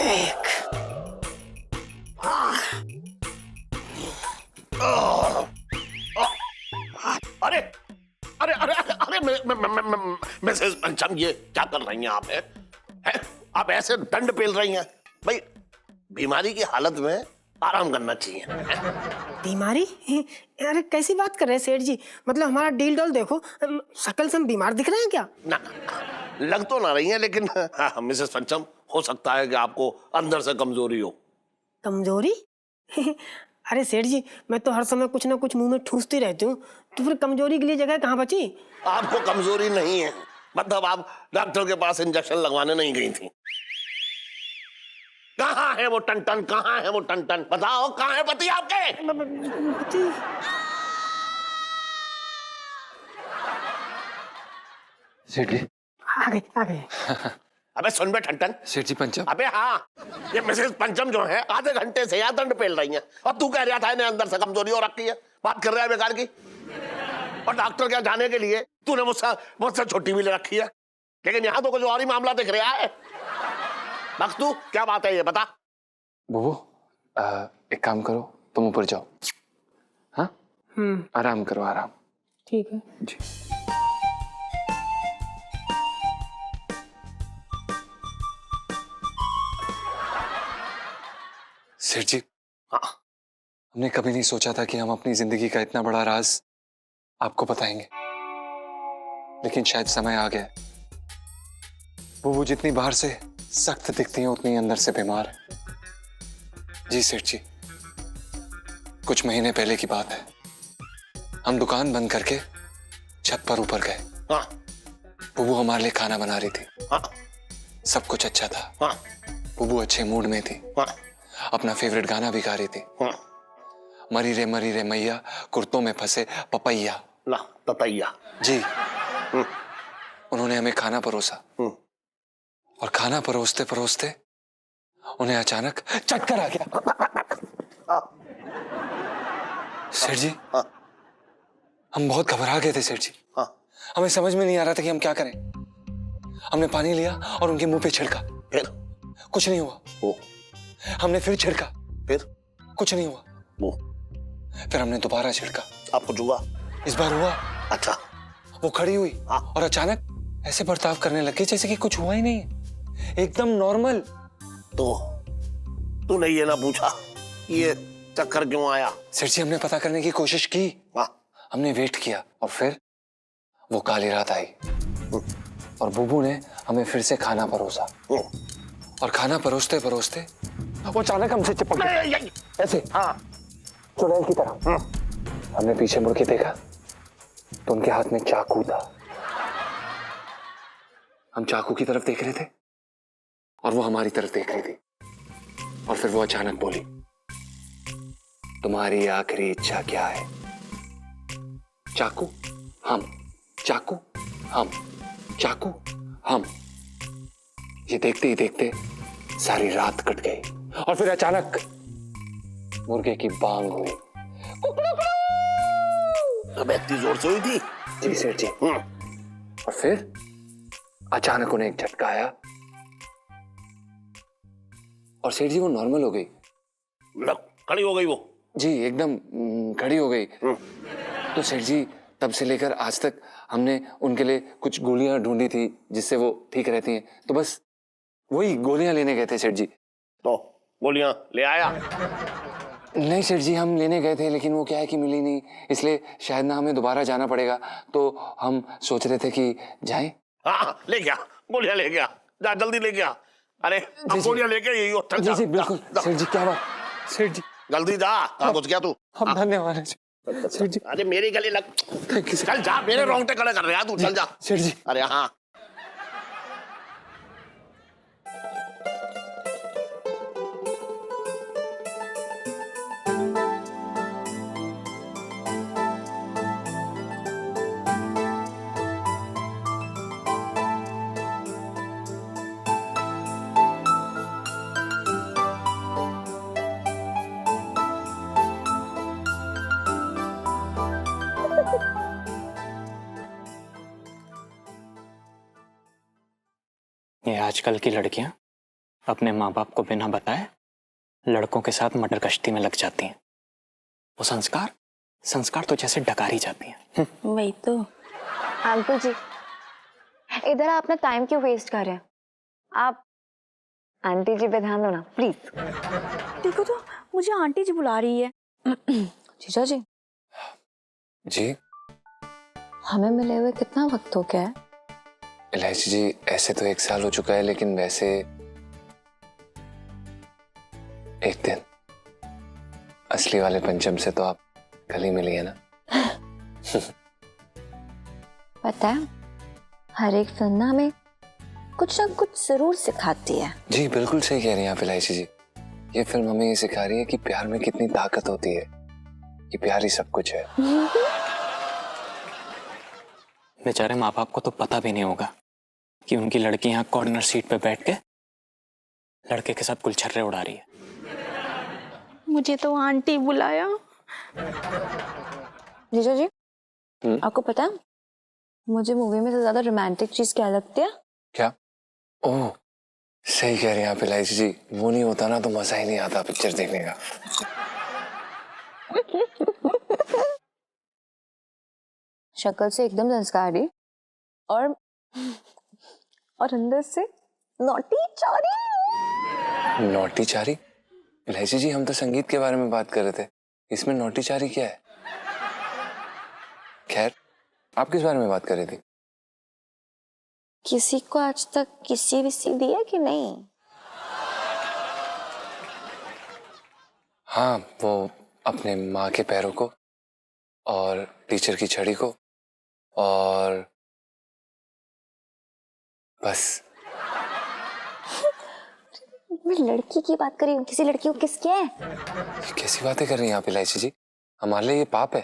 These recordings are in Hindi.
एक। अरे अरे अरे अरे मिसेस पंचम, ये क्या कर रही हैं आप? हैं? आप ऐसे दंड पेल रही हैं? भाई, बीमारी की हालत में आराम करना चाहिए। बीमारी? अरे कैसी बात कर रहे हैं सेठ जी? मतलब हमारा डील डॉल देखो, शक्ल से हम बीमार दिख रहे हैं क्या? ना, लग तो ना रही है, लेकिन हाँ, मिसेस पंचम, हो सकता है कि आपको अंदर से कमजोरी हो। कमजोरी? अरे सेठ जी, मैं तो हर समय कुछ ना कुछ मुंह में ठूसती रहती हूँ, तो फिर कमजोरी के लिए जगह कहाँ बची? आपको कमजोरी नहीं है, मतलब आप डॉक्टर के पास इंजेक्शन लगवाने नहीं गई थी। कहाँ है वो टन? कहाँ है वो टन? बताओ, कहाँ है पति आपके? पति? सेठ जी। आ गए। अबे सुन बे ठन। सेठ जी पंचम। अबे हाँ, ये मिसेस पंचम जो है आधे घंटे से यहाँ दंड पेल रही हैं, और तू कह रहा था इन्हें अंदर से कमजोरी हो रखी है। बात कर रहा है बेकार की। और डॉक्टर क्या जाने के लिए तूने मुझसे छुट्टी भी ले रखी है, लेकिन यहाँ तो कुछ और ही मामला दिख रहा है। बस तू क्या बात है ये बता। बुबू, एक काम करो, तुम ऊपर जाओ। हाँ, आराम करो, आराम। ठीक है जी। सेठ जी, हाँ, हमने कभी नहीं सोचा था कि हम अपनी जिंदगी का इतना बड़ा राज आपको बताएंगे, लेकिन शायद समय आ गया है। बुबू जितनी बाहर से सख्त दिखती है, उतनी अंदर से बीमार है। जी सेठ जी, कुछ महीने पहले की बात है। हम दुकान बंद करके छत पर ऊपर गए। हाँ, बुबू हमारे लिए खाना बना रही थी। हाँ, सब कुछ अच्छा था। हाँ, बुबू अच्छे मूड में थी। हाँ, अपना फेवरेट गाना भी गा रही थी। हाँ। मरी रे मैया, कुर्तों में फंसे पपैया। ला ततैया। जी। उन्होंने हमें खाना परोसा, और खाना परोसते परोसते उन्हें अचानक चक्कर आ गया। सेठ जी, हम बहुत घबरा गए थे सेठ जी। हाँ। हमें समझ में नहीं आ रहा था कि हम क्या करें। हमने पानी लिया और उनके मुंह पे छिड़का। फिर? कुछ नहीं हुआ। वो हमने फिर छिड़का। फिर? कुछ नहीं हुआ। वो फिर हमने दोबारा छिड़का। आपको जुआ? इस बार हुआ। अच्छा। वो खड़ी हुई हाँ। और अचानक ऐसे बर्ताव करने लगी जैसे कि कुछ हुआ ही नहीं है, एकदम नॉर्मल। तो तूने ये ना पूछा ये चक्कर क्यों आया? सेठ जी, हमने पता करने की कोशिश की। हाँ। हमने वेट किया, और फिर वो काली रात आई, और बुबू ने हमें फिर से खाना परोसा। और खाना परोसते परोसते वो अचानक हमसे चिपक गया, ऐसे। हाँ। चुड़ैल की तरह। हमने पीछे मुड़ के देखा तो उनके हाथ में चाकू था। हम चाकू की तरफ देख रहे थे और वो हमारी तरफ देख रही थी, और फिर वो अचानक बोली, तुम्हारी आखिरी इच्छा क्या है? चाकू हम, चाकू हम, चाकू हम। ये देखते ही देखते सारी रात कट गई, और फिर अचानक मुर्गे की बांग हुई। अब इतनी जोर से हुई थी? जी सेठ जी। और फिर अचानक उन्हें एक झटका आया, और सेठ जी वो नॉर्मल हो गई। खड़ी हो गई वो? जी, एकदम खड़ी हो गई। तो सेठ जी, तब से लेकर आज तक हमने उनके लिए कुछ गोलियां ढूंढी थी जिससे वो ठीक रहती हैं, तो बस वही गोलियां लेने गए थे सेठ जी। तो गोलियां ले आया? नहीं सेठ जी, हम लेने गए थे, लेकिन वो क्या है कि मिली नहीं, इसलिए शायद ना हमें दोबारा जाना पड़ेगा, तो हम सोच रहे थे कि जाएं। हाँ, ले गया, गोलियां ले गया, जा जल्दी ले गया। अरे अब गोलियां लेके यही हो। जी जी बिल्कुल सेठ जी, क्या बात सेठ जी, जल्दी जा। कहाँ पहुंच गया तू? हम धन्यवाद सेठ जी। अरे मेरे गले लग। Thank you. चल जा, मेरे रोंगटे खड़े कर रहे हैं तू, चल जा सेठ जी। अरे हाँ। ये आजकल की लड़कियां अपने माँ बाप को बिना बताए लड़कों के साथ मटर कश्ती में लग जाती हैं। वो संस्कार संस्कार तो जैसे डकारी जाती हैं। वही तो। अंकल जी, इधर आप अपना टाइम क्यों वेस्ट कर रहे हैं? आप आंटी जी पे ध्यान दो ना प्लीज। देखो तो मुझे आंटी जी बुला रही है। जीजा जी, जी हमें मिले हुए कितना वक्त हो गया है? इलायची जी, ऐसे तो 1 साल हो चुका है, लेकिन वैसे 1 दिन। असली वाले पंचम से तो आप कल ही मिली है ना। पता है, हर एक फिल्म ना हमें कुछ ना कुछ जरूर सिखाती है। जी बिल्कुल सही कह रही हैं आप इलायची जी। ये फिल्म हमें ये सिखा रही है कि प्यार में कितनी ताकत होती है, कि प्यार ही सब कुछ है। बेचारे माँ बाप को तो पता भी नहीं होगा कि उनकी लड़की यहाँ कॉर्नर सीट पे बैठ के लड़के के साथ गुलछर्रे उड़ा रही है। मुझे तो आंटी बुलाया। जीजा जी, आपको पता है मुझे मूवी में से ज्यादा रोमांटिक चीज क्या लगती है? क्या? ओह, सही कह रही हैं आप इलायची जी। वो नहीं होता ना तो मजा ही नहीं आता पिक्चर देखने का। शक्ल से एकदम संस्कारी और अंदर से नॉटी चोरी। नौटी चारी? इलायची जी, हम तो संगीत के बारे में बात कर रहे थे, इसमें नौटी चारी क्या है? खैर, आप किस बारे में बात कर रही थी? किसी को आज तक किसी विसी दी है कि नहीं? हाँ, वो अपने माँ के पैरों को और टीचर की छड़ी को और बस। मैं लड़की की बात कर रही हूँ, किसी लड़की को किस किया है? ये कैसी बातें कर रही हैं आप इलायची जी? हमारे लिए ये पाप है।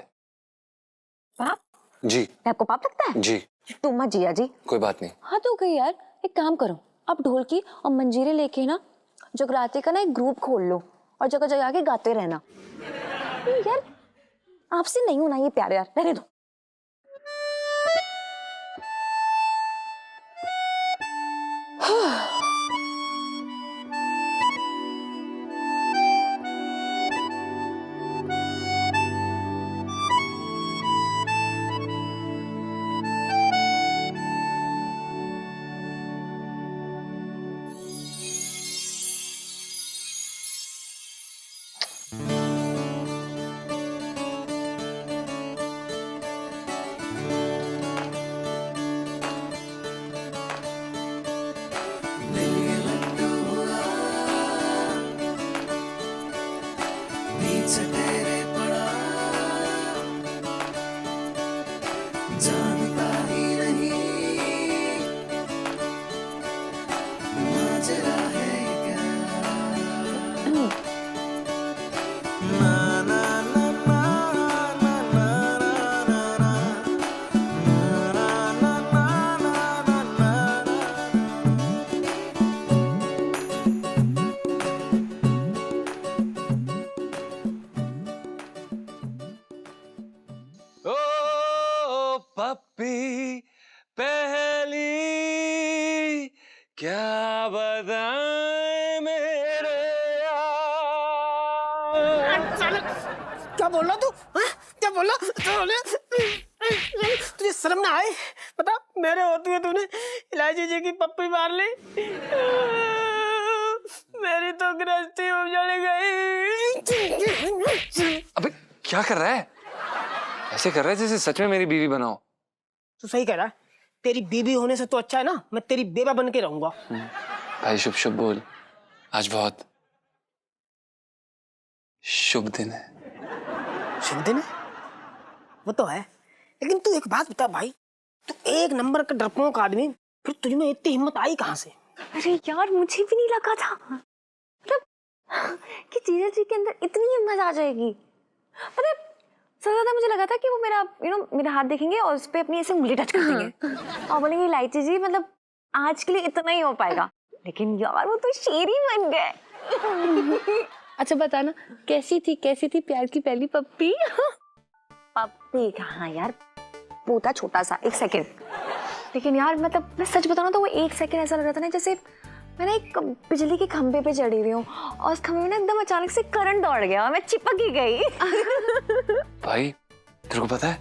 पाप? जी। आपको पाप लगता है? जी। तुम मत जिया जी। कोई बात नहीं। हाँ तो गई यार, एक काम करो, आप ढोलकी और मंजीरे लेके ना जगराते का ना एक ग्रुप खोल लो और जगह जगह आके गाते रहना। यार आपसे नहीं होना ये प्यार यार, रहने दो। ओ पप्पी पहली क्या बताएं मेरे यार। क्या बोल रहा तू? हाँ? क्या बोल रहा? तुझे शर्म ना आए? पता मेरे होते हुए तूने इलायची जी की पप्पी मार ली। मेरी तो गृहस्थी उजड़ गई। अबे क्या कर रहा है? ऐसे कर रहा है जैसे सच में मेरी बीवी बनाओ। तू सही कह रहा है। तेरी बीवी होने से तो अच्छा है ना मैं तेरी बेवा बन के रहूंगा। भाई शुभ शुभ बोल, आज बहुत शुभ दिन है। शुभ दिन है वो तो है, लेकिन तू एक बात बता भाई, तू एक नंबर का डरपोक आदमी, फिर तुझ में इतनी हिम्मत आई कहाँ से? अरे यार मुझे भी नहीं लगा था मतलब कि जीजा जी के अंदर इतनी हिम्मत आ जाएगी। मतलब सबसे ज्यादा मुझे लगा था कि वो मेरा मेरा हाथ देखेंगे और उस पे अपनी ऐसे उंगली टच कर देंगे और बोलेंगे इलायची जी मतलब आज के लिए इतना ही हो पाएगा। लेकिन यार वो तो शेर ही बन गए। अच्छा बता ना कैसी थी प्यार की पहली पप्पी? पप्पी कहाँ यार, पोता छोटा सा 1 सेकंड। लेकिन यार मतलब मैं सच बताऊं ना तो वो 1 सेकंड ऐसा लग रहा था ना जैसे मैं ना एक बिजली के खंभे पे चढ़ी हुई हूँ और उस खंभे में ना एकदम अचानक से करंट दौड़ गया और मैं चिपक ही गई। भाई तेरे को पता है,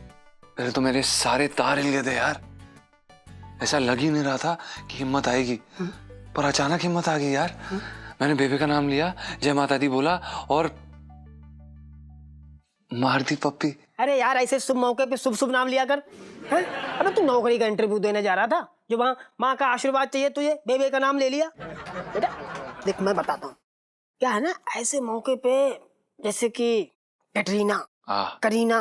पहले तो मेरे सारे तार हिल गए थे यार। ऐसा लग ही नहीं रहा था कि हिम्मत आएगी, पर अचानक हिम्मत आ गई यार। मैंने बेबे का नाम लिया, जय माता दी बोला और मार दी पप्पी। अरे यार ऐसे शुभ मौके पे शुभ शुभ नाम लिया कर। हैं? अबे तू नौकरी का इंटरव्यू देने जा रहा था, जो वहां माँ का आशीर्वाद चाहिए तुझे, बेबे का नाम ले लिया। बेटा देख मैं बताता हूँ क्या है ना, ऐसे मौके पे जैसे कि कैटरीना, करीना,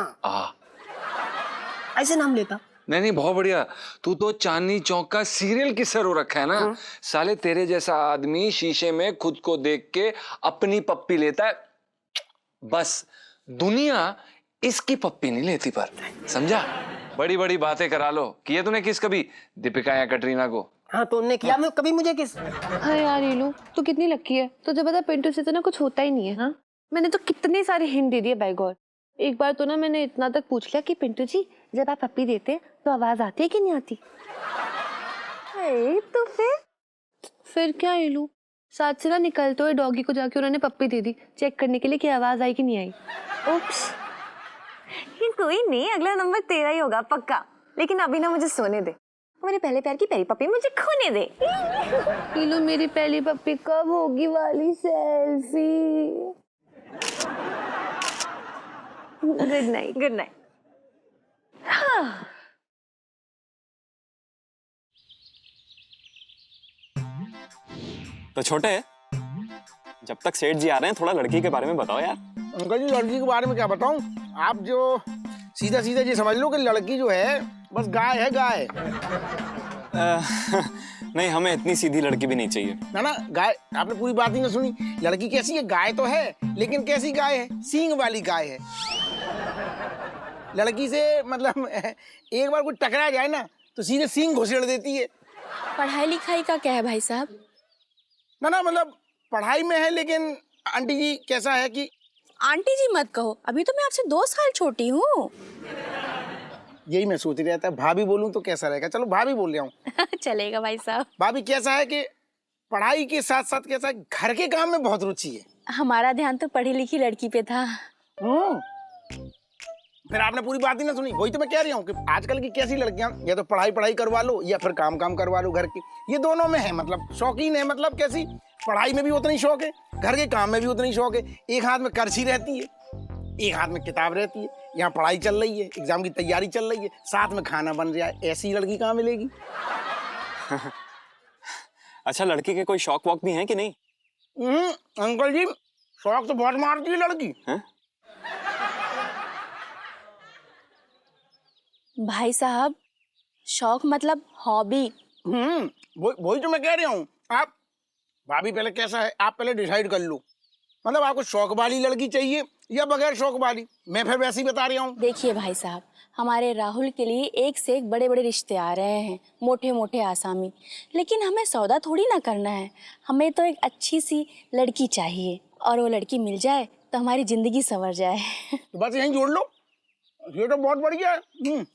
ऐसे नाम लेता। नहीं नहीं बहुत बढ़िया। तू तो चांदनी चौक का सीरियल किसर हो रखा है ना। साले तेरे जैसा आदमी शीशे में खुद को देख के अपनी पप्पी लेता है, बस दुनिया इसकी पप्पी नहीं लेती। पर समझा, बड़ी बड़ी बातें करा लो। किए तूने किस कभी दीपिका या कटरीना को? हाँ तो उनने किया, मैं कभी मुझे किस। हाँ यार रीलू तू कितनी लकी है, तुझे पता पिंटू से तो ना कुछ होता ही नहीं है। हाँ मैंने तो कितने सारे हिंट दे दिए बाय गॉड। एक बार तो ना मैंने इतना तक पूछ लिया कि पिंटू जी जब आप पप्पी देते तो आवाज आती है कि नहीं आती। तो फिर क्या रीलू, साथ से ना निकलते हुए डॉगी को जाके उन्होंने पप्पी दे दी चेक करने के लिए कि आवाज आई कि नहीं आई। उप्स, ये कोई नहीं, अगला नंबर तेरा ही होगा पक्का। लेकिन अभी ना मुझे सोने दे, मेरे पहले प्यार की पहली पप्पी मुझे खोने दे। रीलू मेरी पहली पप्पी कब होगी वाली selfie. Good night. Good night. तो छोटे, जब तक सेठ जी आ रहे हैं थोड़ा लड़की के बारे में बताओ यार। अंकल जी लड़की के बारे में क्या बताऊं, आप जो सीधा सीधा ये समझ लो कि लड़की जो है बस गाय है, गाय। नहीं, हमें इतनी सीधी लड़की भी नहीं चाहिए। ना गाय, आपने पूरी बात ही ना सुनी। लड़की कैसी है, गाय तो है लेकिन कैसी गाय है, सींग वाली गाय है। लड़की से मतलब एक बार कोई टकरा जाए ना तो सीधे सींग घुसेड़ देती है। पढ़ाई लिखाई का क्या है भाई साहब? ना मतलब पढ़ाई में है, लेकिन आंटी जी कैसा है कि आंटी जी मत कहो, अभी तो मैं आपसे 2 साल छोटी हूँ। यही मैं सोच रहा था, भाभी बोलूं तो कैसा रहेगा। चलो भाभी बोल रहा हूँ। चलेगा भाई साहब। भाभी कैसा है कि पढ़ाई के साथ साथ कैसा है, घर के काम में बहुत रुचि है। हमारा ध्यान तो पढ़ी लिखी लड़की पे था। फिर आपने पूरी बात ही ना सुनी। वही तो मैं कह रही हूँ कि आजकल की कैसी लड़कियां या तो पढ़ाई करवा लो या फिर काम करवा लो घर की। ये दोनों में है, मतलब शौकीन है। मतलब कैसी, पढ़ाई में भी उतनी शौक है, घर के काम में भी उतनी शौक है। एक हाथ में करछी रहती है, एक हाथ में किताब रहती है। यहाँ पढ़ाई चल रही है, एग्जाम की तैयारी चल रही है, साथ में खाना बन रहा है। ऐसी लड़की कहाँ मिलेगी? अच्छा, लड़की के कोई शौक वॉक भी हैं कि नहीं? अंकल जी शौक तो बहुत मारती है लड़की। भाई साहब शौक मतलब हॉबी। वही तो मैं कह रही हूँ। आप भाभी पहले कैसा है, आप पहले डिसाइड कर लो। मतलब आपको शौक वाली लड़की चाहिए या बगैर शौक वाली? मैं फिर वैसे ही बता रहा हूँ। देखिए भाई साहब, हमारे राहुल के लिए एक से एक बड़े बड़े रिश्ते आ रहे हैं, मोटे मोटे आसामी। लेकिन हमें सौदा थोड़ी ना करना है, हमें तो एक अच्छी सी लड़की चाहिए, और वो लड़की मिल जाए तो हमारी जिंदगी संवर जाए। तो बस यहीं जोड़ लो, ये तो बहुत बढ़िया है।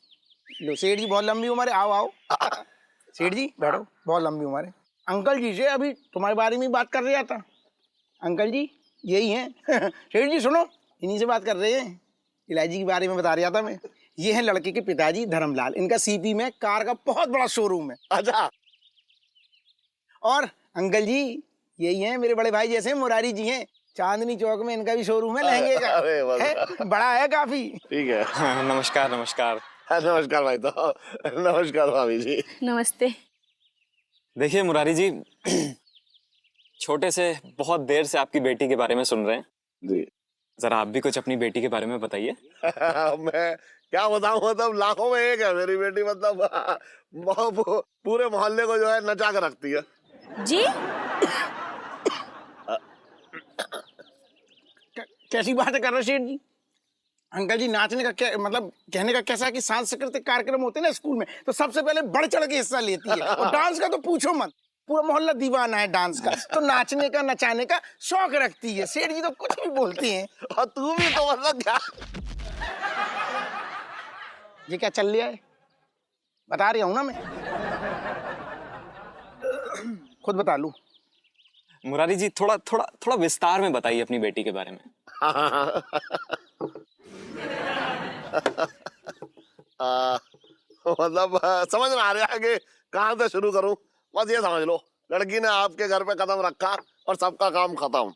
लो सेठ जी बहुत लंबी उम्र है, आओ सेठ जी बैठो, बहुत लंबी उम्र है। अंकल जी से अभी तुम्हारे बारे में बात कर रहा था। अंकल जी यही हैं। सेठ जी सुनो, इन्हीं से बात कर रहे हैं। इलायची के बारे में बता रहा था मैं। ये है लड़के के पिताजी धर्मलाल, इनका सीपी में कार का बहुत बड़ा शोरूम है। अच्छा। और अंकल जी यही हैं मेरे बड़े भाई जैसे मुरारी जी हैं, चांदनी चौक में इनका भी शोरूम है लहंगे का। है, बड़ा है काफी। ठीक है। नमस्कार नमस्कार। नमस्कार भाई। तो नमस्कार भाभी जी। नमस्ते। देखिए मुरारी जी, छोटे से बहुत देर से आपकी बेटी के बारे में सुन रहे हैं जी। जरा आप भी कुछ अपनी बेटी के बारे में बताइए। मैं क्या बताऊं, मतलब लाखों में एक है मेरी बेटी। मतलब पूरे मोहल्ले को जो है नचा कर रखती है जी। कैसी बात कर रहे सेठ जी? अंकल जी नाचने का क्या मतलब, कहने का कैसा है कि सांस्कृतिक कार्यक्रम होते हैं ना स्कूल में, तो सबसे पहले बढ़ चढ़ के हिस्सा लेती है। और डांस का तो पूछो मत, पूरा मोहल्ला दीवाना है डांस का। तो नाचने का नचाने का शौक रखती है। सेठ जी तो कुछ भी बोलते हैं। और तू भी तो मतलब क्या। ये क्या चल रहा है बता रही हूँ ना मैं, खुद बता लूं। मुरारी जी थोड़ा थोड़ा थोड़ा विस्तार में बताइए अपनी बेटी के बारे में। मतलब समझ में आ रहा है कि कहाँ से शुरू करूं। बस ये समझ लो, लड़की ने आपके घर पे कदम रखा और सबका काम खत्म।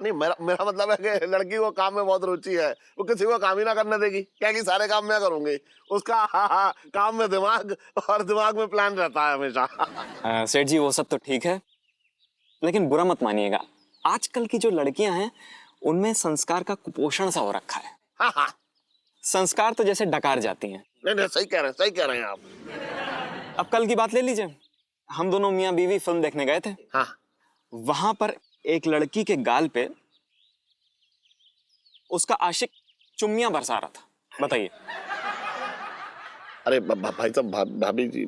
नहीं, मेरा मतलब है कि लड़की को काम में बहुत रुचि है, वो किसी को काम ही ना करने देगी, क्या कि सारे काम मैं करूंगी। उसका काम में दिमाग और दिमाग में प्लान रहता है हमेशा। सेठ जी वो सब तो ठीक है, लेकिन बुरा मत मानिएगा, आजकल की जो लड़कियां हैं उनमें संस्कार का कुपोषण सा हो रखा है। हाँ, संस्कार तो जैसे डकार जाती हैं। नहीं, सही कह रहे हैं आप। अब कल की बात ले लीजिए, हम दोनों मियाँ बीवी फिल्म देखने गए थे। हाँ, वहां पर एक लड़की के गाल पे उसका आशिक चुम्मियां बरसा रहा था। बताइए। अरे भाई साहब, भाभी जी।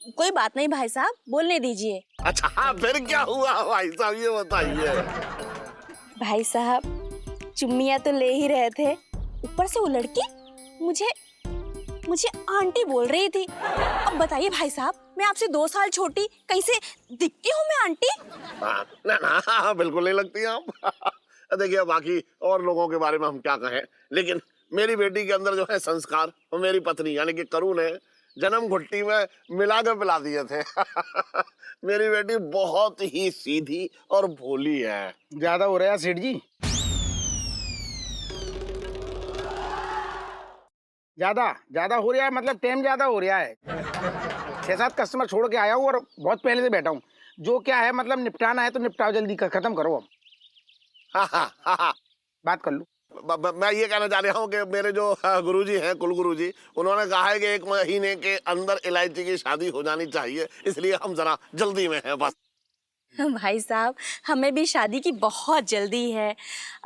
कोई बात नहीं भाई साहब, बोलने दीजिए। अच्छा, हाँ, फिर क्या हुआ भाई साहब, ये बताइए। भाई साहब चुम्मियां तो ले ही रहे थे, ऊपर से वो लड़की मुझे आंटी बोल रही थी। अब बताइए भाई साहब, मैं आपसे 2 साल छोटी, कैसे दिखती हूँ मैं आंटी? ना, बिल्कुल नहीं लगती आप। देखिए, बाकी और लोगों के बारे में हम क्या कहें, लेकिन मेरी बेटी के अंदर जो है संस्कार, और मेरी पत्नी यानी कि करू ने जन्म घुट्टी में मिला कर पिला दिए थे। मेरी बेटी बहुत ही सीधी और भोली है। ज्यादा हो रहा है सेठ जी, ज्यादा हो रहा है, मतलब टाइम ज्यादा हो रहा है। 6-7 कस्टमर छोड़ के आया हूँ और बहुत पहले से बैठा हूँ। जो क्या है मतलब निपटाना है तो निपटाओ, जल्दी खत्म करो। अब हाँ, बात कर लो। मैं ये कहना चाह रहा हूँ कि मेरे जो गुरुजी हैं, कुल गुरुजी, उन्होंने कहा है कि 1 महीने के अंदर इलायची की शादी हो जानी चाहिए, इसलिए हम जरा जल्दी में हैं बस। भाई साहब हमें भी शादी की बहुत जल्दी है।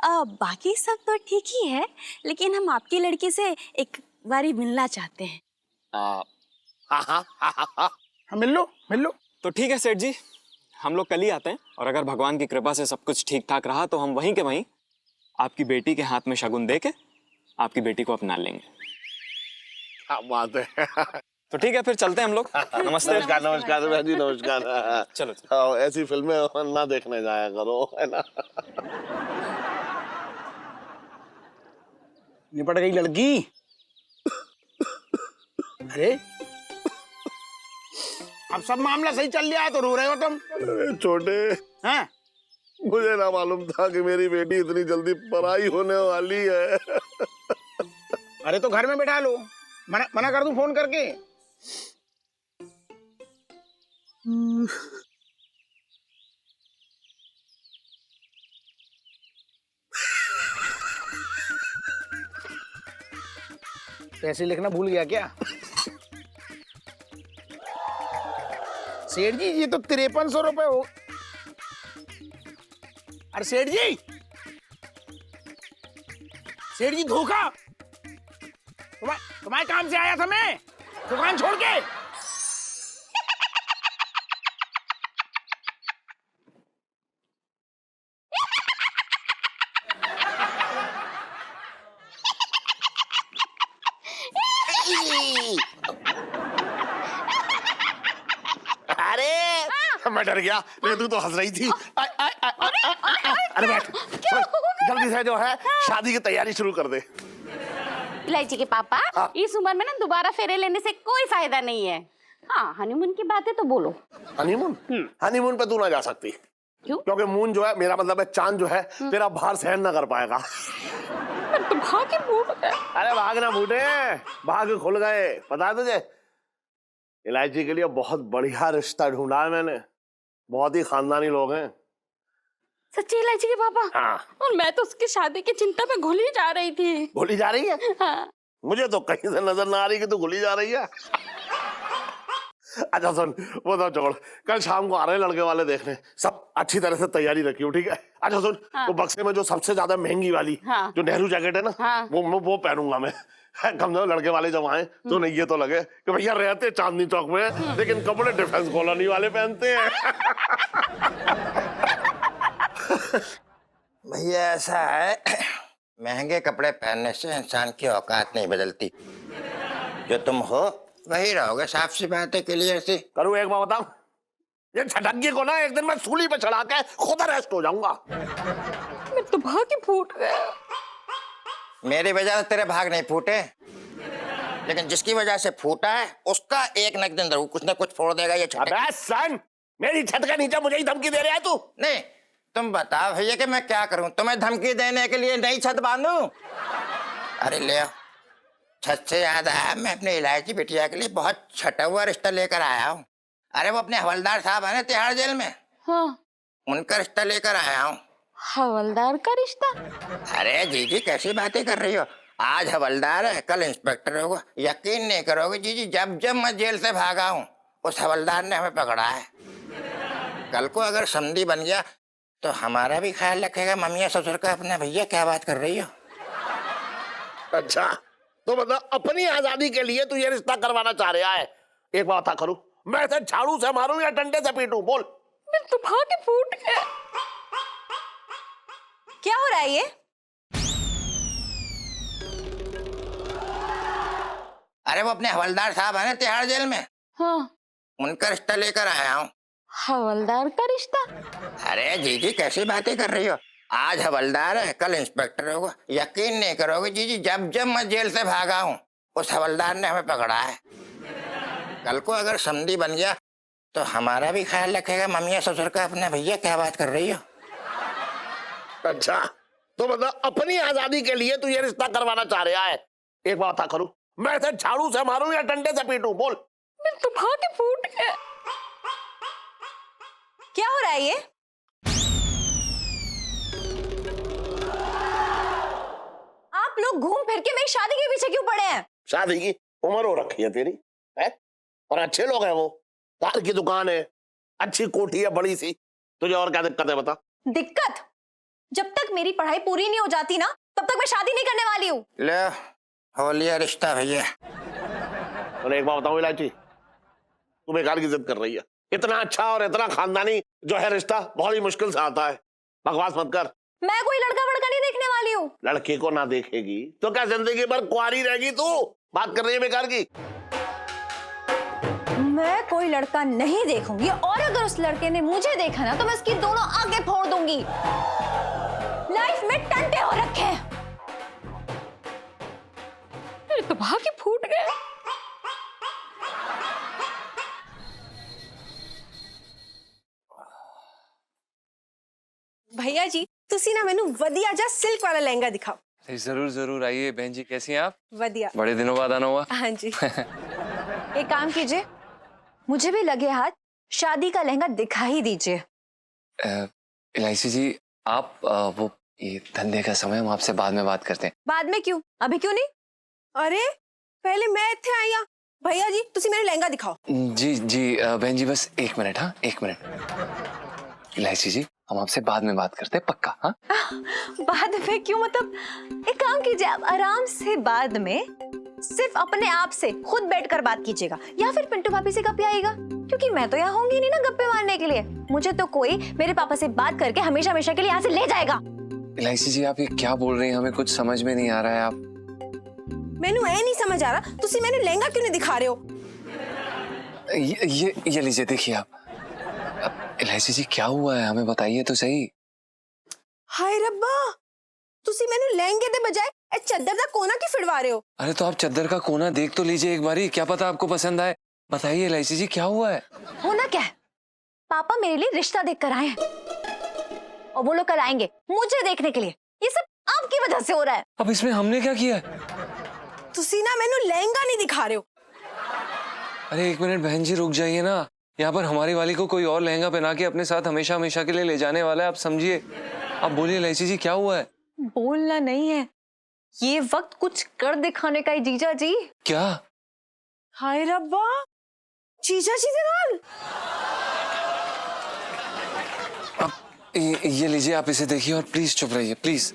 बाकी सब तो ठीक ही है, लेकिन हम आपकी लड़की से एक बारी मिलना चाहते हैं। हाँ, मिल लो। तो ठीक है सेठ जी, हम लोग कल ही आते हैं, और अगर भगवान की कृपा से सब कुछ ठीक ठाक रहा तो हम वहीं के वहीं आपकी बेटी के हाथ में शगुन दे के आपकी बेटी को अपना लेंगे। क्या बात है। तो ठीक है, फिर चलते हैं हम लोग। नमस्ते। नमस्कार बहन जी, नमस्कार। चलो। हाँ, ऐसी फिल्में ना देखने जाया करो, है ना। निपट गई लड़की। अरे अब सब मामला सही चल रहा है तो रो रहे हो तुम? छोटे, हैं? मुझे ना मालूम था कि मेरी बेटी इतनी जल्दी पराई होने वाली है। अरे तो घर में बैठा लो, मना कर दूं फोन करके? पैसे लिखना भूल गया क्या? सेठ जी ये तो 5300 रुपए हो। अरे सेठ जी धोखा। तुम्हारे काम से आया था मैं, दुकान छोड़ के। अरे मैं डर गया, नहीं तू तो हंस रही थी। अरे बैठ, जल्दी से जो है शादी की तैयारी शुरू कर दे। इलायची के पापा, इस उम्र में ना दोबारा फेरे लेने से कोई फायदा नहीं है। हाँ, हनीमून की बात है तो बोलो। हनीमून? हनीमून पे तू ना जा सकती। क्यों? क्योंकि मून जो है, मेरा मतलब है चांद जो है, तेरा भार सहन ना कर पाएगा। तो भाग फूट गए। अरे भाग ना फूटे, भाग खुल गए। पता है तुझे, इलायची के लिए बहुत बढ़िया रिश्ता ढूंढा है मैंने, बहुत ही खानदानी लोग हैं। सच्ची इलायची के पापा? हाँ। और मैं तो उसकी शादी की चिंता में घुली जा रही थी। घुली जा रही है? हाँ। मुझे तो कहीं से नजर ना आ रही कि तू घुली जा रही है। अच्छा सुन, वो तो छोड़, कल शाम को आ रहे हैं लड़के वाले देखने, सब अच्छी तरह से तैयारी रखियो, ठीक है? अच्छा सुन, वो बक्से में जो सबसे ज्यादा महंगी वाली जो नेहरू जैकेट है ना, वो पहनूंगा मैं। कम से कम लड़के वाले जब आए तो नहीं ये तो लगे कि भैया रहते चांदनी चौक में, लेकिन कपड़े डिफेंस कॉलोनी वाले पहनते हैं। भैया ऐसा है, महंगे कपड़े पहनने से इंसान की औकात नहीं बदलती। जो तुम हो वही रहोगे साफ सी बातें क्लियर सी। करूँ एक बात बताऊं, ये छटंगी को ना एक दिन मैं सूली पे चढ़ा के खुद अरेस्ट हो जाऊंगा। मैं तो भाग्य फूट गया। मेरी वजह से तेरे भाग नहीं फूटे, लेकिन जिसकी वजह से फूटा है उसका एक न एक दिन जरूर कुछ न कुछ फोड़ देगा ये छठ। अबे सन, मेरी छत के नीचे मुझे ही धमकी दे रहा है तू? नहीं, तुम बताओ भैया कि मैं क्या करूं? तुम्हें धमकी देने के लिए नई छत बांधूं? अरे ले आओ। छत से याद आया, मैं अपने इलायची बिटिया के लिए बहुत छटा हुआ रिश्ता लेकर आया हूँ। अरे वो अपने हवलदार साहब है ना तिहाड़ जेल में, हाँ, उनका रिश्ता लेकर आया हूँ। हवलदार का रिश्ता? अरे जीजी कैसी बातें कर रही हो? आज हवलदार है, कल इंस्पेक्टर होगा। यकीन नहीं करोगे जीजी, जब जब मैं जेल से भागा हूँ उस हवलदार ने हमें पकड़ा है। कल को अगर समधी बन गया तो हमारा भी ख्याल रखेगा मम्मी ससुर का अपना। भैया क्या बात कर रही हो? अच्छा, तो मतलब अपनी आजादी के लिए तू ये रिश्ता करवाना चाह रहा है? एक बात बता करूं, मैं इसे झाड़ू से मारूं या डंडे से पीटूं? बोल। मैं तो भाग्य फूट गया। क्या हो रहा है ये? अरे वो अपने हवलदार साहब है ना तिहाड़ जेल में, हाँ, उनका रिश्ता लेकर आया हूँ। हवलदार का रिश्ता? अरे जीजी कैसी बातें कर रही हो? आज हवलदार है, कल इंस्पेक्टर होगा। यकीन नहीं करोगे जीजी, जब जब मैं जेल से भागा हूँ उस हवलदार ने हमें पकड़ा है। कल को अगर समधी बन गया तो हमारा भी ख्याल रखेगा मम्मी ससुर का अपना। भैया क्या बात कर रही हो? अच्छा, तो मतलब अपनी आजादी के लिए तू ये रिश्ता करवाना चाह रहा है? एक बात बता करूं, मैं इसे झाड़ू से मारूं या डंडे से पीटूं? बोल। मैं तो भाग्य फूट गया। क्या हो रहा है ये? आप लोग घूम फिर के मेरी शादी के पीछे क्यों पड़े हैं? शादी की उम्र हो रखी है तेरी, है? और अच्छे लोग हैं वो, कार की दुकान है, अच्छी कोठी है बड़ी सी, तुझे और क्या दिक्कत है बता? दिक्कत? जब तक मेरी पढ़ाई पूरी नहीं हो जाती ना, तब तक मैं शादी नहीं करने वाली हूँ। ले हो लिया रिश्ता भैया। और एक बात बताऊं इलायची, तू बेकार की जिद कर रही है। इतना अच्छा और इतना खानदानी जो है रिश्ता बहुत ही मुश्किल से आता है। बकवास मत कर। मैं कोई लड़का वड़का नहीं देखने वाली हूँ। लड़के को ना देखेगी तो क्या जिंदगी भर कुंवारी रहेगी तू? बात कर रही है बेकार की। मैं कोई लड़का नहीं देखूंगी, और अगर उस लड़के ने मुझे देखा ना तो मैं उसकी दोनों आंखें फोड़ दूंगी। लाइफ में टंटे हो रखे हैं। मेरे तो भाग्य फूट गए। भैया जी तुसी ना मैनू वधिया जा सिल्क वाला लहंगा दिखाओ। जरूर जरूर, आइए बहन जी, कैसी हैं आप? वधिया। बड़े दिनों बाद आना हुआ। हाँ जी। एक काम कीजिए, मुझे भी लगे हाथ शादी का लहंगा दिखा ही दीजिए। इलायची जी, आप वो ये धंधे का समय, हम आपसे बाद में बात करते हैं। बाद में क्यों? अभी क्यों नहीं? अरे पहले मैं इत्थे आई हां। भैया जी तुसी मेरे लहंगा दिखाओ। जी जी बहन जी, बस 1 मिनट। हाँ 1 मिनट। इलायची जी, हम आपसे बाद में बात करते हैं, पक्का? हाँ बाद में क्यों? मतलब एक काम कीजिए, आप आराम से बाद में सिर्फ अपने आप से खुद बैठकर बात कीजिएगा, या फिर पिंटू भाभी से गप्पे आएगा, क्योंकि मैं तो यहाँ होंगी नहीं ना गप्पे मारने के लिए। मुझे तो कोई मेरे पापा से बात करके हमेशा हमेशा के लिए यहाँ से ले जाएगा। इलायची जी, आप ये क्या बोल रही हैं? हमें कुछ समझ में नहीं आ रहा है। आप मैनू ए नहीं समझ आ रहा, तुसी मैनू लहंगा क्यों नहीं दिखा रहे हो? ये लीजिए, देखिए आप। इलायची जी, क्या हुआ है? हमें बताइए तो सही। हाय रब्बा, तुसी मैनू लहंगे दे बजाय ए चद्दर दा कोना क्यों फिरवा रहे हो? अरे तो आप चद्दर का कोना देख तो लीजिए एक बारी, क्या पता आपको पसंद आए। बताइए इलायची जी, क्या हुआ है? होना क्या है, पापा मेरे लिए रिश्ता देख कर आए हैं, और वो लोग कल आएंगे मुझे देखने के लिए। ये सब आपकी वजह से हो रहा है। अब इसमें हमने क्या किया है? तुसी ना मैनू लहंगा नहीं दिखा रहे हो। अरे 1 मिनट बहन जी, रुक जाइए ना। यहाँ पर हमारी वाली को कोई और लहंगा पहना के अपने साथ हमेशा हमेशा के लिए ले जाने वाला है, आप समझिए। आप बोलिए इलायची जी, क्या हुआ है? बोलना नहीं है, ये वक्त कुछ कर दिखाने का है जीजा जी। क्या? हाय रब्बा, जीजा जी दे नाल। ये लीजिए, आप इसे देखिए और प्लीज चुप रहिए, प्लीज।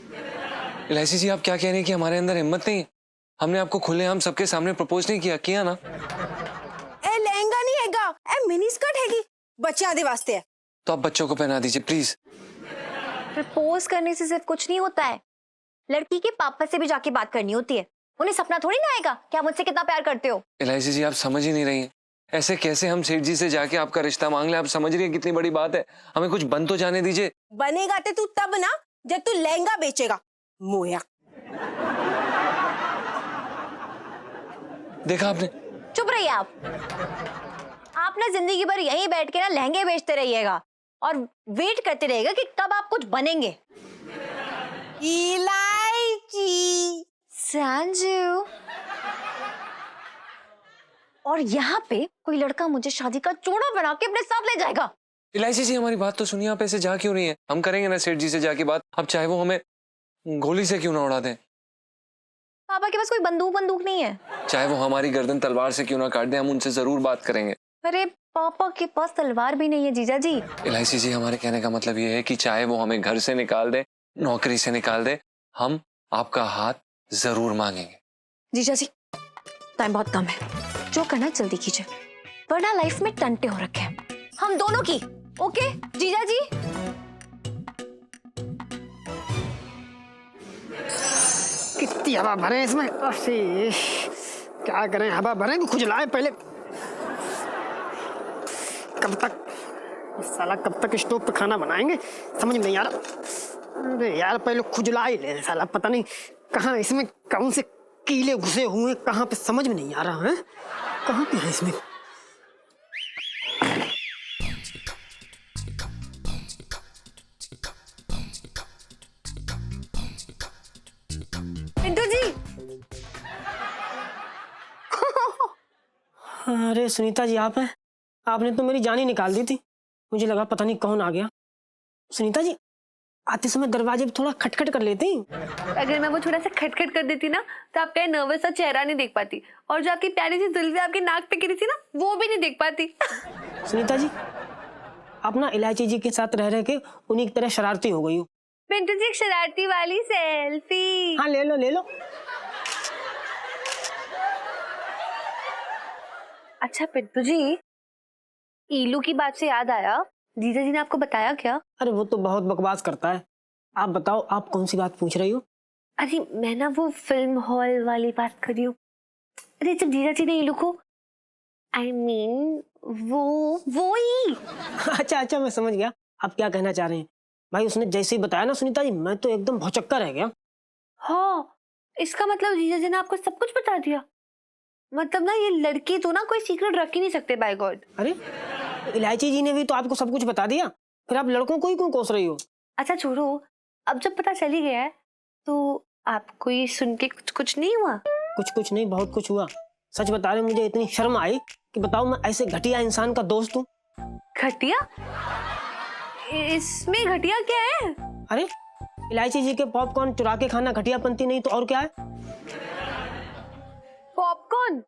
इलायची जी, आप क्या कह रहे हैं कि हमारे अंदर हिम्मत नहीं? हमने आपको खुलेआम सबके सामने प्रपोज नहीं किया ना? ए लहंगा नहीं हैगा, ए मिनी स्कर्ट हैगी, बच्चा दे वास्ते है। तो आप बच्चों को पहना दीजिए प्लीज। प्रपोज करने से सिर्फ कुछ नहीं होता है, लड़की के पापा से भी जाके बात करनी होती है। उन्हें सपना थोड़ी ना आएगा कि आप मुझसे कितना प्यार करते हो। इलायची जी, आप समझ ही नहीं रही हैं। ऐसे कैसे हम सेठ जी से जाके आपका रिश्ता मांग लें? आप समझ रही हैं कितनी बड़ी बात है? हमें कुछ बन तो जाने दीजिए। बनेगा तो तू तब ना जब तू लहंगा बेचेगा, मोया। देखा आपने? चुप रहिए आप ना जिंदगी भर यहीं बैठ के ना लहंगे बेचते रहिएगा और वेट करते रहिएगा कि कब आप कुछ बनेंगे। इलायची। संजू, और यहाँ पे कोई लड़का मुझे शादी का जोड़ा बना के अपने साथ ले जाएगा। इलायची जी, हमारी बात तो सुनिए। आप ऐसे जा क्यों रही हैं? हम करेंगे ना सेठ जी से जाके बात। अब चाहे वो हमें गोली से क्यों ना उड़ा दें, पापा के पास कोई बंदूक नहीं है। चाहे वो हमारी गर्दन तलवार से क्यों ना काट दें, हम उनसे जरूर बात करेंगे। अरे पापा के पास तलवार भी नहीं है जीजा जी। इलायची जी, हमारे कहने का मतलब ये है कि चाहे वो हमें घर से निकाल दे, नौकरी से निकाल दे, हम आपका हाथ जरूर मांगेंगे। जीजा जी, टाइम बहुत कम है, जो करना जल्दी कीजिए, वरना लाइफ में टंटे हो रखे हैं हम दोनों की। ओके जीजा जी। कितनी हवा भरे इसमें। अरे क्या करें, हवा भरे कि खुजलाए पहले। कब तक साला, कब तक स्टोव पे खाना बनाएंगे समझ में नहीं आ रहा। अरे यार पहले खुजला ही ले साला, पता नहीं कहाँ इसमें कौन से कीले घुसे हुए, कहाँ पे समझ में नहीं आ रहा है। कहाँ पे है इसमें? पिंटू जी। अरे सुनीता जी, आप हैं? आपने तो मेरी जान ही निकाल दी थी। मुझे लगा पता नहीं कौन आ गया। सुनीता जी, आते समय दरवाजे पे थोड़ा खटखट कर लेती। अगर मैं वो थोड़ा सा खटखट कर देती ना तो आपका नर्वस सा चेहरा नहीं देख पाती, और जो आपकी प्यारी सी जुल्फी आपकी नाक पे गिरी थी ना वो भी नहीं देख पाती। सुनीता जी, आप ना इलायची जी के साथ रह के उन्हीं की तरह शरारती हो गई हो। पिंटू जी, एक शरारती वाली सेल्फी। हाँ ले लो ले लो। अच्छा पिंटू जी, ईलू की बात से याद आया, जीजा जी ने आपको बताया क्या? अरे वो तो बहुत बकवास करता है। आप बताओ, आप कौन सी बात पूछ रही हो? अरे मैं ना वो फिल्म हॉल वाली बात कर रही हूँ। अरे जब जीजा जी ने ईलू को I mean, वो ही। अच्छा अच्छा, मैं समझ गया आप क्या कहना चाह रहे हैं। भाई उसने जैसे ही बताया ना सुनीता जी, मैं तो एकदम भौचक्का रह गया। हाँ, इसका मतलब जीजा जी ने आपको सब कुछ बता दिया। मतलब ना ये लड़की तो ना कोई सीक्रेट रख ही नहीं सकते, बाय गॉड। अरे इलायची जी ने भी तो आपको सब कुछ बता दिया, फिर आप लड़कों को ही क्यों कोस रही हो? अच्छा छोड़ो, अब जब पता चल ही गया है तो आपको ये सुन के कुछ नहीं हुआ? कुछ नहीं, बहुत कुछ हुआ। सच बता रहे, मुझे इतनी शर्म आई कि बताओ मैं ऐसे घटिया इंसान का दोस्त हूँ। घटिया? इसमें घटिया क्या है? अरे इलायची जी के पॉपकॉर्न चुरा के खाना घटियापंती नहीं तो और क्या है? पॉपकॉर्न?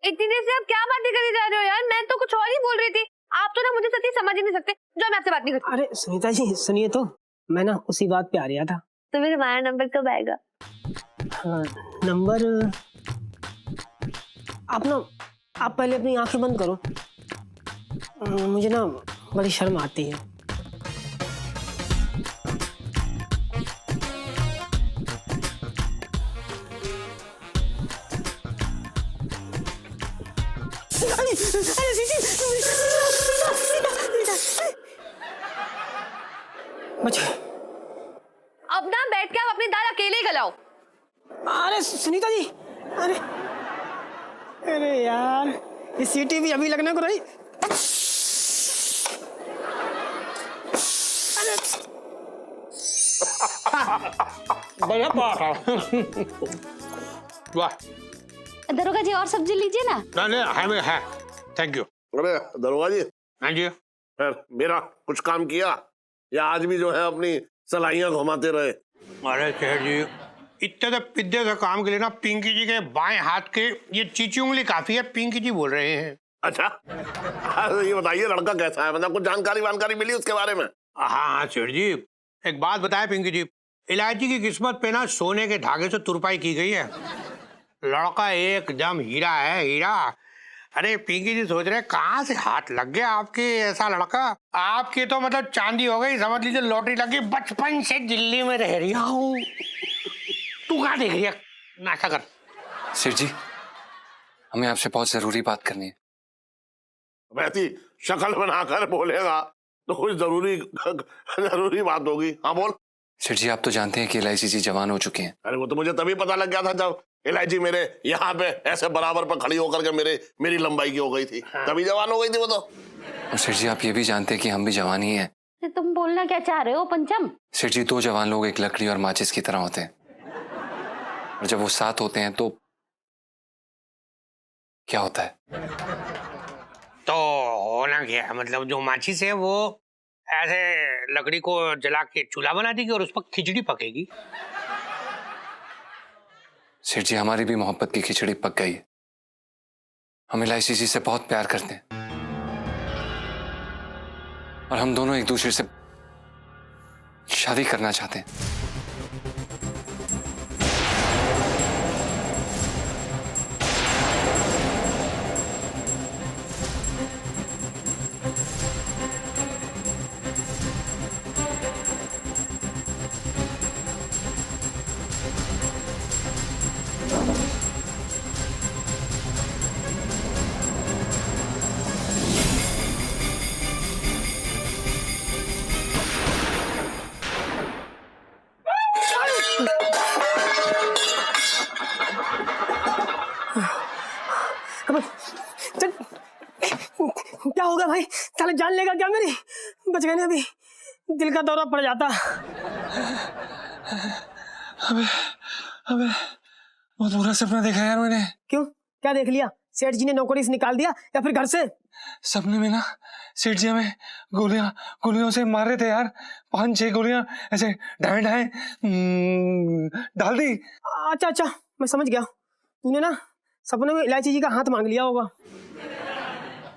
इतनी देर से आप क्या बातें करे जा रहे हो यार? मैं तो कुछ और ही बोल रही थी। आप तो ना मुझे सच्ची समझ ही नहीं सकते। जो मैं आपसे बात नहीं करती। अरे सुनीता जी सुनिए तो, मैं ना उसी बात पे आ रहा था। तो फिर हमारा नंबर कब आएगा? हाँ, नंबर आप पहले अपनी आंखें बंद करो। मुझे ना बड़ी शर्म आती है। अब ना बैठ के आप अपनी दाल अकेले ही गलाओ। अरे सुनीता जी, अरे यार ये सीटी भी अभी लगने को रही। बढ़िया बात है। वाह। दरोगा जी और सब्जी लीजिए ना। नहीं है, थैंक यू। अरे दरोगा जी, हाँ जी। फिर मेरा कुछ काम किया या आज भी जो है अपनी सलाइयां घुमाते रहे? अरे सेठ जी, इतने तो पिद्दे से काम के लिए ना पिंकी जी के बाएं हाथ के ये चीची उंगली काफी है। पिंकी जी बोल रहे हैं। अच्छा, ये बताइए लड़का कैसा है, मतलब कुछ जानकारी मिली उसके बारे में? हाँ सेठ जी, एक बात बताए पिंकी जी, इलायची की किस्मत पे ना सोने के धागे से तुरपाई की गई है। लड़का एकदम हीरा है, हीरा। अरे पिंकी जी सोच रहे कहाँ से हाथ लग गया आपके ऐसा लड़का। आपकी तो मतलब चांदी हो गई, समझ लीजिए लॉटरी लगी। बचपन से दिल्ली में रह रही हूँ। तू कहाँ देख रही है? नाशा कर। सेठ जी, हमें आपसे बहुत जरूरी बात करनी है। वैसी शक्ल बनाकर बोलेगा तो कुछ जरूरी बात होगी। हाँ बोल। सेठ जी, आप तो जानते हैं कि इलायची जी जवान हो चुके हैं। अरे वो तो मुझे तभी पता लग गया था जब इलायची मेरे यहाँ पे ऐसे बराबर पर खड़ी होकर के मेरी लंबाई की हो गई थी, तभी जवान हो गई थी वो तो। और सेठ जी, आप ये भी जानते हैं कि हम भी जवान ही हैं। तो तुम बोलना क्या चाह रहे हो पंचम? सेठ जी, दो जवान लोग एक लकड़ी और माचिस की तरह होते हैं, और जब वो साथ होते हैं तो क्या होता है? तो होना क्या है, मतलब जो माचिस है वो ऐसे लकड़ी को जला के चूल्हा बना देगी और उस पर खिचड़ी पकेगी। सेठ जी, हमारी भी मोहब्बत की खिचड़ी पक गई है। हम इलायची जी से बहुत प्यार करते हैं और हम दोनों एक दूसरे से शादी करना चाहते हैं। अबे, चल, क्या होगा भाई? साले जान लेगा क्या मेरी? बच गए ना, अभी दिल का दौरा पड़ जाता। अबे बहुत बुरा सपना देखा यार मैंने। क्यों, क्या देख लिया? सेठ जी ने नौकरी से निकाल दिया या फिर घर से? सपने में ना सेठ जी हमें गोलियों से मार रहे थे यार। 5-6 गोलियां ऐसे ढाई ढाई डाल दी। अच्छा, मैं समझ गया। तूने ना सपने में इलायची जी का हाथ मांग लिया होगा।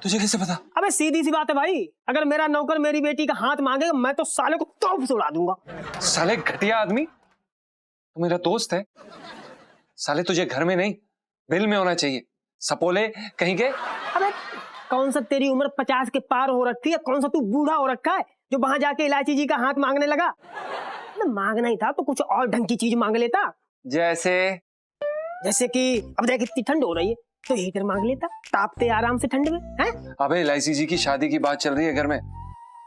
तुझे कैसे पता? अबे सीधी सी बात है भाई, अगर मेरा नौकर मेरी बेटी का हाथ मांगेगा मैं तो साले को तोप से उड़ा दूंगा। साले घटिया आदमी, तू मेरा दोस्त है। साले तुझे घर में नहीं बिल में होना चाहिए, सपोले कहीं के। अबे कौन सा तेरी उम्र 50 के पार हो रखी है, कौन सा तू बूढ़ा हो रखा है जो वहां जाके इलायची जी का हाथ मांगने लगा? मांगना ही था तो कुछ और ढंग की चीज मांग लेता। जैसे कि अब देख इतनी ठंड हो रही है तो हीटर मांग लेता, तापते आराम से ठंड में हैं? अबे इलायची जी की शादी की बात चल रही है घर में।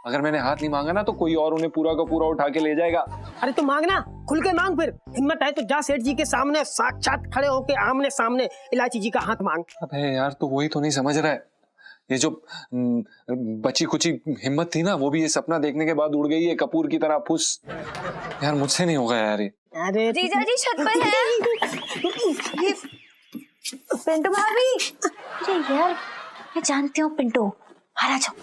अगर मैंने हाथ नहीं मांगा ना तो कोई और उन्हें पूरा का पूरा उठा के ले जाएगा। अरे तो मांगना, खुल के मांग, फिर हिम्मत है तो जा सेठ जी के सामने साक्षात खड़े होके आमने सामने इलायची जी का हाथ मांग। अबे यार तू वही तो नहीं समझ रहा है। ये जो बची कुची हिम्मत थी ना वो भी ये सपना देखने के बाद उड़ गई है कपूर की तरह फुस। यार मुझसे नहीं होगा यार ये। अरे जीजा जी छत पर है। पिंटू भाभी, अरे यार मैं जानती हूँ पिंटू, बाहर आ जाओ।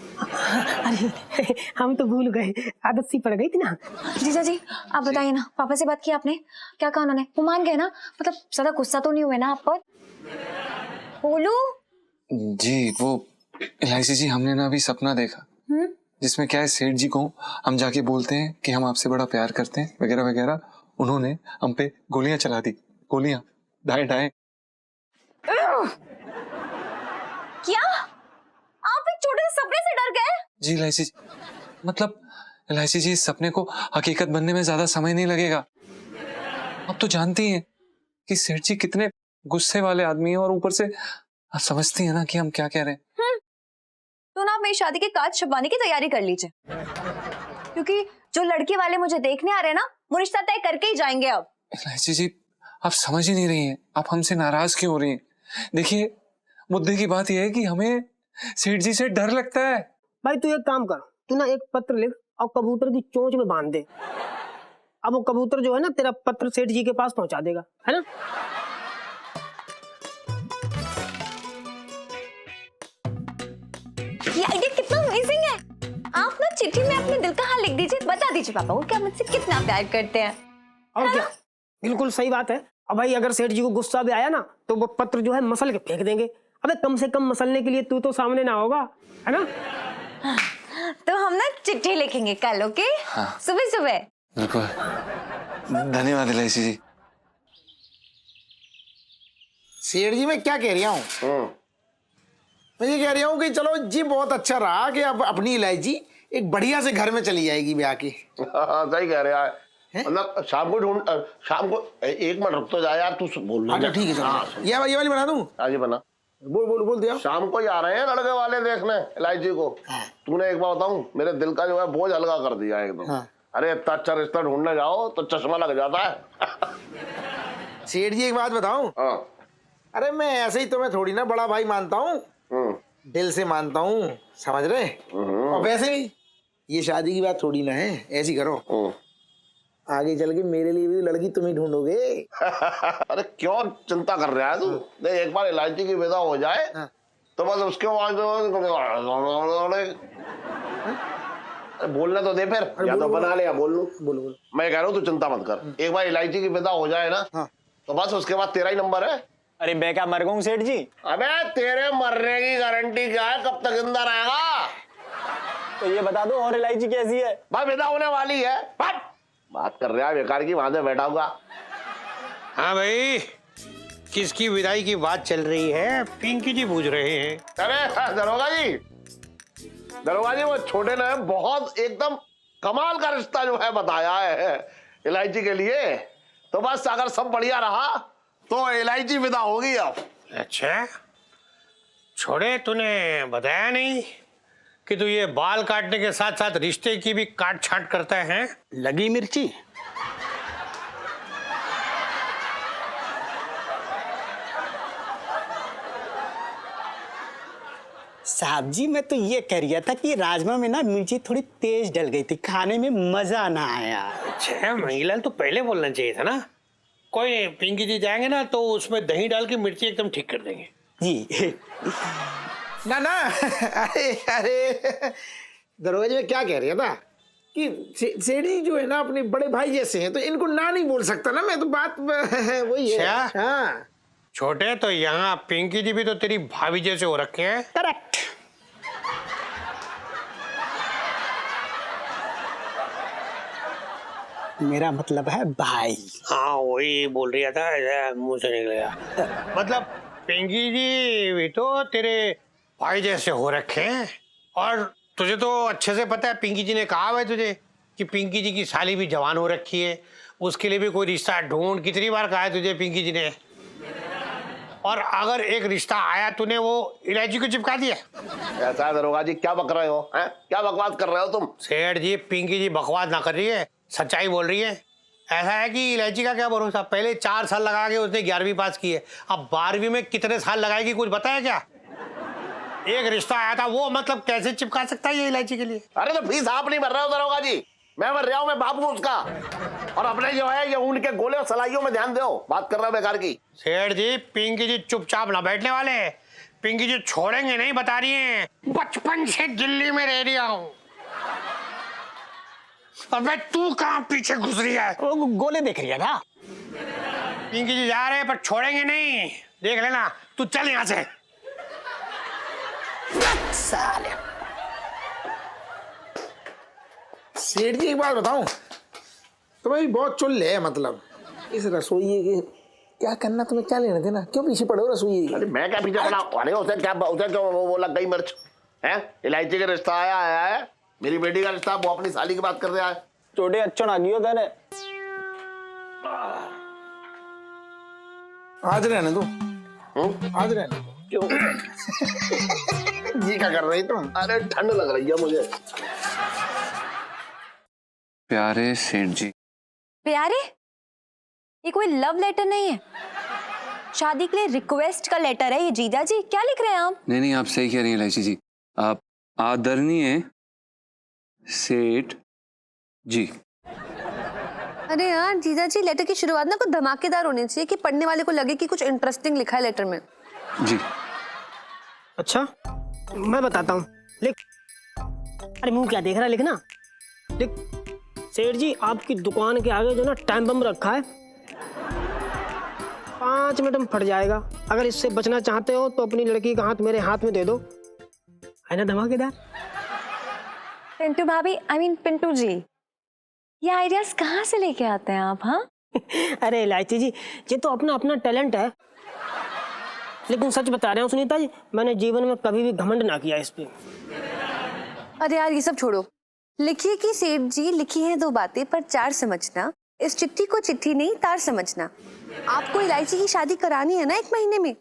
अरे हम तो भूल गए, आदत सी पड़ गई थी ना। जीजा जी आप बताइए ना, पापा से बात की आपने? क्या कहा उन्होंने? वो मान गए ना? मतलब ज्यादा गुस्सा तो नहीं हुए ना आप पर? बोलू जी वो इलायची जी, हमने ना अभी सपना देखा जिसमें क्या है, सेठ जी को हम जाके बोलते हैं कि हम आपसे बड़ा प्यार करते हैं वगैरह वगैरह। उन्होंने हम पे गोलियां चला दी, गोलियां ढाई। क्या आप एक छोटे से सपने से डर गए? जी इलायची जी, मतलब इलायची जी, इस सपने को हकीकत बनने में ज्यादा समय नहीं लगेगा। आप तो जानती हैं कि सेठ जी कितने गुस्से वाले आदमी हैं और ऊपर से आप समझती हैं ना कि हम क्या कह रहे हैं। तो ना आप मेरी शादी के कार्ड छपवाने की तैयारी कर लीजिए, क्योंकि जो लड़के वाले मुझे देखने आ रहे हैं ना वो रिश्ता तय करके ही जाएंगे। अब इलायची जी आप समझ ही नहीं रही हैं, आप हमसे नाराज क्यों हो रही हैं? देखिए मुद्दे की बात यह है कि हमें सेठ जी से डर लगता है। भाई तू एक काम कर, तू ना एक पत्र लिख और कबूतर की चोंच में बांध दे। अब वो कबूतर जो है ना तेरा पत्र सेठ जी के पास पहुंचा देगा, है ना? ये आइडिया कितना अमेजिंग है। आप ना चिट्ठी में अपने दिल का हाल लिख दीजिए, बता दीजिए पापा को कि आप मुझसे कितना प्यार करते हैं। और क्या, बिल्कुल सही बात है। अब भाई अगर सेठ जी को गुस्सा भी आया ना तो वो पत्र जो है मसल के फेंक देंगे। अबे कम से कम मसलने के लिए तू तो सामने ना होगा, है ना? तो हम ना चिट्ठी लिखेंगे कल, ओके? सुबह सुबह। बिल्कुल, धन्यवाद इलायची जी। सेठ जी मैं क्या कह रहा हूँ, मैं ये कह रहा हूँ कि चलो जी बहुत अच्छा रहा कि अब अपनी इलायची एक बढ़िया से घर में चली जाएगी ब्याह के। सही कह रहे हैं, मतलब शाम को ढूंढ शाम को एक मिनट रुक तो जा यार, तू बोल अच्छा ठीक है चलो। ये वाली बना दूं? आज बना। बोल दिया। शाम को ही आ रहे हैं लड़के वाले देखने इलायची को। तूने एक बार बताऊं, मेरे दिल का जो है बोझ हल्का कर दिया एकदम। अरे इतना अच्छा रिश्ता ढूंढने जाओ तो चश्मा लग जाता है। सेठ जी एक बात बताऊं? अरे मैं ऐसे ही तुम्हें थोड़ी ना बड़ा भाई मानता हूँ, दिल से मानता हूँ, समझ रहे? और वैसे भी ये शादी की बात थोड़ी ना है, ऐसी करो आगे चल के मेरे लिए भी लड़की तुम ही ढूंढोगे। अरे क्यों चिंता कर रहा है तू? देख एक बार इलायची की विदा हो जाए तो बस उसके बाद बोलने तो दे फिर, या तो बना ले या बोल लूं। बोल। मैं कह रहा हूँ तू चिंता मत कर, एक बार इलायची की विदा हो जाए ना तो बस उसके बाद तेरा ही नंबर है। अरे मैं क्या मर गऊं सेठ जी? अबे तेरे मरने की गारंटी क्या है? कब तक जिंदा रहेगा? तो ये बता दो और इलायची कैसी है? भाई विदा होने वाली है। बात कर रहा है बेकार की, वहां से बैठा होगा। हाँ भाई, किसकी विदाई की बात चल रही है? पिंकी जी पूछ रहे हैं। अरे दरोगा जी वो छोटे ने बहुत एकदम कमाल का रिश्ता जो है बताया है इलायची के लिए, तो बस अगर सब बढ़िया रहा तो इलायची विदा होगी अब। अच्छा, छोड़े तूने बताया नहीं कि तू ये बाल काटने के साथ साथ रिश्ते की भी काट छाट करता है? लगी मिर्ची। साहब जी मैं तो ये कह रहा था कि राजमा में ना मिर्ची थोड़ी तेज डल गई थी, खाने में मजा ना आया। अच्छा महिलाल तो पहले बोलना चाहिए था ना। कोई नहीं, पिंकी जी जाएंगे ना तो उसमें दही डाल के मिर्ची एकदम ठीक कर देंगे। जी ना अरे दरोगा जी मैं क्या कह रहा था कि सेठ जी जो है ना अपने बड़े भाई जैसे हैं, तो इनको ना नहीं बोल सकता ना मैं, तो बात वही है। अच्छा? हाँ छोटे तो यहाँ पिंकी जी भी तो तेरी भाभी जैसे हो रखे हैं। करेक्ट। मेरा मतलब है भाई। हाँ वही बोल रहा था, ऐसा मुंह से निकल गया। मतलब पिंकी जी भी तो तेरे भाई जैसे हो रखे हैं, और तुझे तो अच्छे से पता है पिंकी जी ने कहा है तुझे कि पिंकी जी की साली भी जवान हो रखी है, उसके लिए भी कोई रिश्ता ढूंढ। कितनी बार कहा है तुझे पिंकी जी ने? और अगर एक रिश्ता आया तूने वो इलायची को चिपका दिया। ऐसा है दरोगा जी, क्या बक रहे हो? हैं? क्या बकवास कर रहे हो तुम? सेठ जी पिंकी जी बकवास ना कर रही है, सच्चाई बोल रही है। ऐसा है कि इलायची का क्या भरोसा, पहले 4 साल लगा के उसने 11वीं पास की है, अब 12वीं में कितने साल लगाएगी कुछ पता है क्या? एक रिश्ता आया था वो मतलब कैसे चिपका सकता है ये इलायची के लिए? अरे तो फीस आप नहीं भर रहे हो दरोगा जी, मैं भर रहा हूँ, मैं बाप हूँ उसका। और अपने जो है ये ऊन के गोले और सलाइयों में ध्यान दो, बात कर रहा हूँ बेकार की। सेठ जी पिंकी जी चुपचाप ना बैठने वाले, पिंकी जी छोड़ेंगे नहीं बता रही हैं। बचपन से दिल्ली में रह रहा हूँ। अबे तू कहाँ पीछे घुस रही है? वो गोले देख रही था। पिंकी जी जा रहे हैं पर छोड़ेंगे नहीं, देख लेना। तू चल यहाँ से। साले सेठ जी एक बात बताऊं, तुम्हें भी बहुत चुल है, मतलब इस रसोई के क्या करना, तुम्हें क्या लेना देना, क्यों पीछे पड़े हो रसोई? अरे मैं क्या पीछे पड़ा? अरे उसे क्यों वो लग गई मिर्च है? इलायची का रिश्ता आया है, मेरी बेटी का रिश्ता, वो अपनी साली की बात कर रहा है। छोटे अच्छा ना गियो तेरे। आज रहने दो, आज रहने दो। क्यों? जी क्या कर रही तुम? अरे ठंड लग रही है मुझे। प्यारे सेठ जी। प्यारे? ये कोई लव लेटर नहीं है, शादी के लिए रिक्वेस्ट का लेटर है ये। जीजा जी क्या लिख रहे हैं आप? नहीं आप सही कह रही हैं इलायची जी। आप आदरणीय सेठ जी। अरे यार जीजा जी, लेटर की शुरुआत ना कुछ धमाकेदार होनी चाहिए कि पढ़ने वाले को लगे कि कुछ इंटरेस्टिंग लिखा है लेटर में। जी अच्छा मैं बताता हूँ, लिख। अरे मुंह क्या देख रहा है, लिखना। लिख, सेठ जी आपकी दुकान के आगे जो ना टाइम बम रखा है, 5 मिनट में फट जाएगा। अगर इससे बचना चाहते हो तो अपनी लड़की का हाथ मेरे हाथ में दे दो, है ना धमाकेदार? पिंटू भाभी, आई मीन पिंटू जी, ये आइडियाज कहाँ से लेके आते हैं आप? हाँ अरे इलायची जी ये तो अपना अपना टैलेंट है, लेकिन सच बता रहे हूँ सुनीता जी, मैंने जीवन में कभी भी घमंड ना किया इस पे। अरे यार ये सब छोड़ो, लिखिए कि सेठ जी लिखी हैं 2 बातें पर 4 समझना, इस चिट्ठी को चिट्ठी नहीं तार समझना। आपको इलायची की शादी करानी है ना 1 महीने में,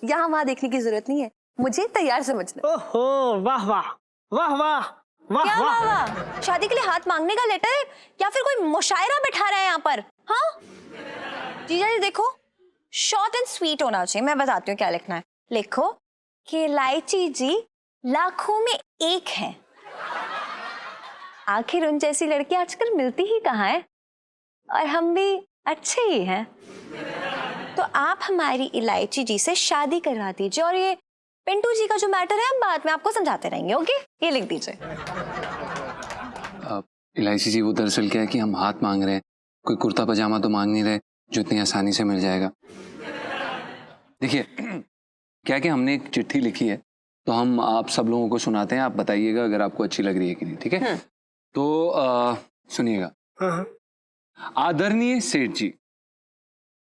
यहाँ वहां देखने की जरूरत नहीं है, मुझे तैयार समझना। ओहो, वाह वाह वाह वाह वाह क्या वाह। वाह वाह? शादी के लिए हाथ मांगने का लेटर है या फिर कोई मुशायरा बैठा रहा है यहाँ पर? हाँ जीजा जी देखो, शॉर्ट एंड स्वीट होना चाहिए। मैं बताती हूँ क्या लिखना है। लिखो कि इलायची जी लाखों में एक है। आखिर उन जैसी लड़की आजकल मिलती ही कहाँ है, और हम भी अच्छे ही हैं। तो आप हमारी इलायची जी से शादी करवा दीजिए, और ये पिंटू जी का जो मैटर है हम बाद में आपको समझाते रहेंगे। ओके, ये लिख दीजिए। इलायची जी, वो दरअसल क्या है कि हम हाथ मांग रहे हैं, कोई कुर्ता पजामा तो मांग नहीं रहे जो इतनी आसानी से मिल जाएगा। देखिए क्या है कि हमने एक चिट्ठी लिखी है, तो हम आप सब लोगों को सुनाते हैं, आप बताइएगा अगर आपको अच्छी लग रही है कि नहीं, ठीक है? तो सुनिएगा। आदरणीय सेठ जी,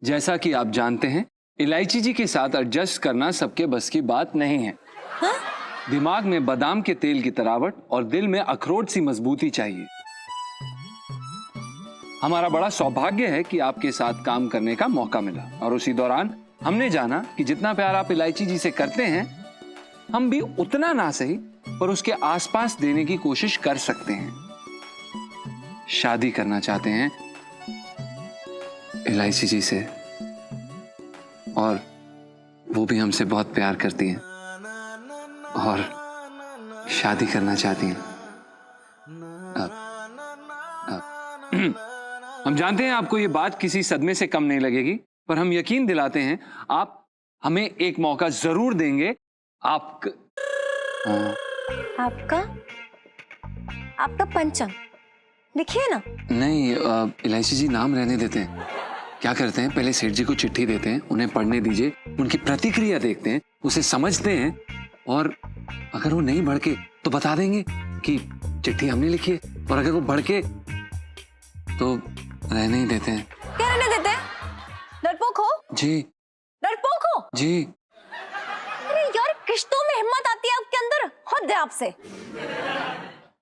जैसा कि आप जानते हैं इलायची जी के साथ एडजस्ट करना सबके बस की बात नहीं है। दिमाग में बादाम के तेल की तरावट और दिल में अखरोट सी मजबूती चाहिए। हमारा बड़ा सौभाग्य है कि आपके साथ काम करने का मौका मिला, और उसी दौरान हमने जाना कि जितना प्यार आप इलायची जी से करते हैं, हम भी उतना ना सही पर उसके आसपास देने की कोशिश कर सकते हैं। शादी करना चाहते हैं इलायची जी से, और वो भी हमसे बहुत प्यार करती हैं और शादी करना चाहती हैं। हम जानते हैं आपको ये बात किसी सदमे से कम नहीं लगेगी, पर हम यकीन दिलाते हैं आप हमें एक मौका जरूर देंगे। आपका पंचम लिखिए ना। नहीं इलायची जी, नाम रहने देते हैं। क्या करते हैं, पहले सेठ जी को चिट्ठी देते हैं, उन्हें पढ़ने दीजिए, उनकी प्रतिक्रिया देखते हैं, उसे समझते हैं, और अगर वो नहीं भड़के तो बता देंगे कि चिट्ठी हमने लिखी है, और अगर वो भड़के तो रहने ही देते हैं। क्या रहने देते हैं? डरपोक हो जी। डरपोक हो जी। अरे यार, किश्तों में हिम्मत आती है आपके अंदर, हद है आपसे।